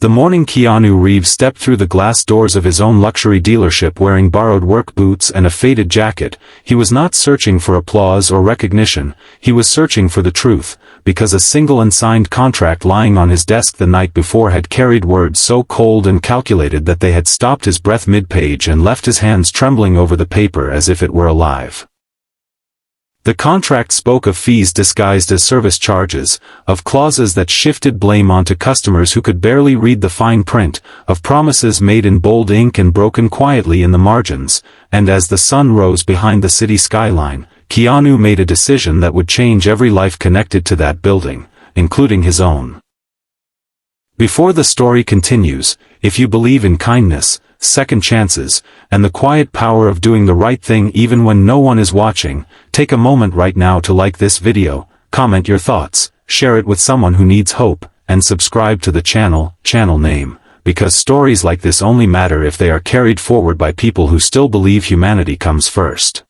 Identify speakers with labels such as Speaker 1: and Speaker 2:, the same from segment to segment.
Speaker 1: The morning Keanu Reeves stepped through the glass doors of his own luxury dealership wearing borrowed work boots and a faded jacket, he was not searching for applause or recognition, he was searching for the truth, because a single unsigned contract lying on his desk the night before had carried words so cold and calculated that they had stopped his breath mid-page and left his hands trembling over the paper as if it were alive. The contract spoke of fees disguised as service charges, of clauses that shifted blame onto customers who could barely read the fine print, of promises made in bold ink and broken quietly in the margins, and as the sun rose behind the city skyline, Keanu made a decision that would change every life connected to that building, including his own. Before the story continues, if you believe in kindness, second chances, and the quiet power of doing the right thing even when no one is watching, take a moment right now to like this video, comment your thoughts, share it with someone who needs hope, and subscribe to the channel name, because stories like this only matter if they are carried forward by people who still believe humanity comes first.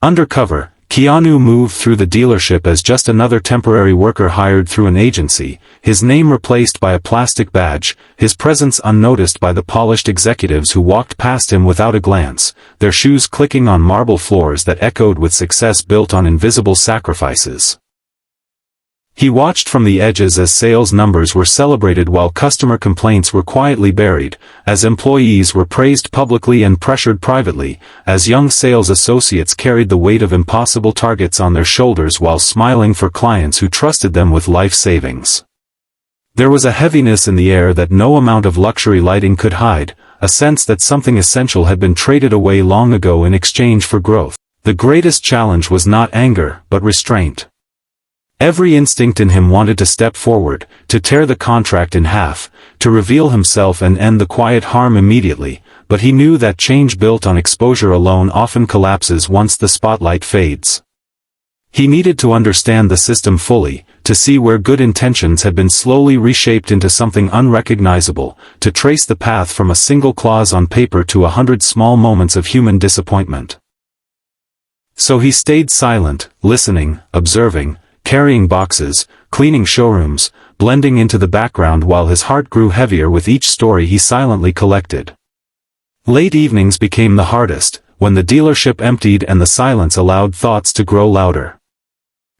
Speaker 1: Undercover, Keanu moved through the dealership as just another temporary worker hired through an agency, his name replaced by a plastic badge, his presence unnoticed by the polished executives who walked past him without a glance, their shoes clicking on marble floors that echoed with success built on invisible sacrifices. He watched from the edges as sales numbers were celebrated while customer complaints were quietly buried, as employees were praised publicly and pressured privately, as young sales associates carried the weight of impossible targets on their shoulders while smiling for clients who trusted them with life savings. There was a heaviness in the air that no amount of luxury lighting could hide, a sense that something essential had been traded away long ago in exchange for growth. The greatest challenge was not anger, but restraint. Every instinct in him wanted to step forward, to tear the contract in half, to reveal himself and end the quiet harm immediately, but he knew that change built on exposure alone often collapses once the spotlight fades. He needed to understand the system fully, to see where good intentions had been slowly reshaped into something unrecognizable, to trace the path from a single clause on paper to 100 small moments of human disappointment. So he stayed silent, listening, observing, carrying boxes, cleaning showrooms, blending into the background while his heart grew heavier with each story he silently collected. Late evenings became the hardest, when the dealership emptied and the silence allowed thoughts to grow louder.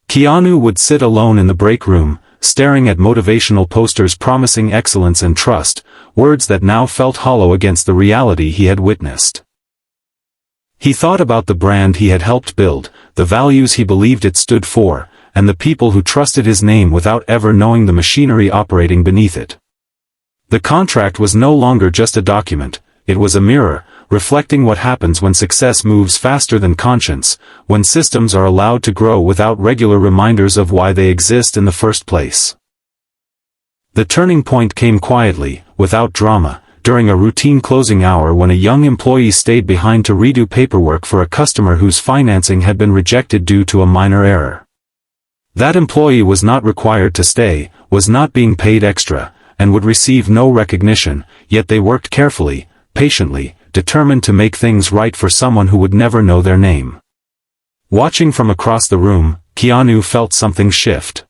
Speaker 1: Keanu would sit alone in the break room, staring at motivational posters promising excellence and trust, words that now felt hollow against the reality he had witnessed. He thought about the brand he had helped build, the values he believed it stood for, and the people who trusted his name without ever knowing the machinery operating beneath it. The contract was no longer just a document, it was a mirror, reflecting what happens when success moves faster than conscience, when systems are allowed to grow without regular reminders of why they exist in the first place. The turning point came quietly, without drama, during a routine closing hour when a young employee stayed behind to redo paperwork for a customer whose financing had been rejected due to a minor error. That employee was not required to stay, was not being paid extra, and would receive no recognition, yet they worked carefully, patiently, determined to make things right for someone who would never know their name. Watching from across the room, Keanu felt something shift.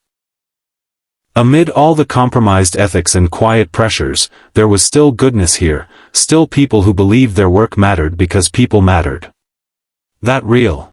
Speaker 1: Amid all the compromised ethics and quiet pressures, there was still goodness here, still people who believed their work mattered because people mattered. That real,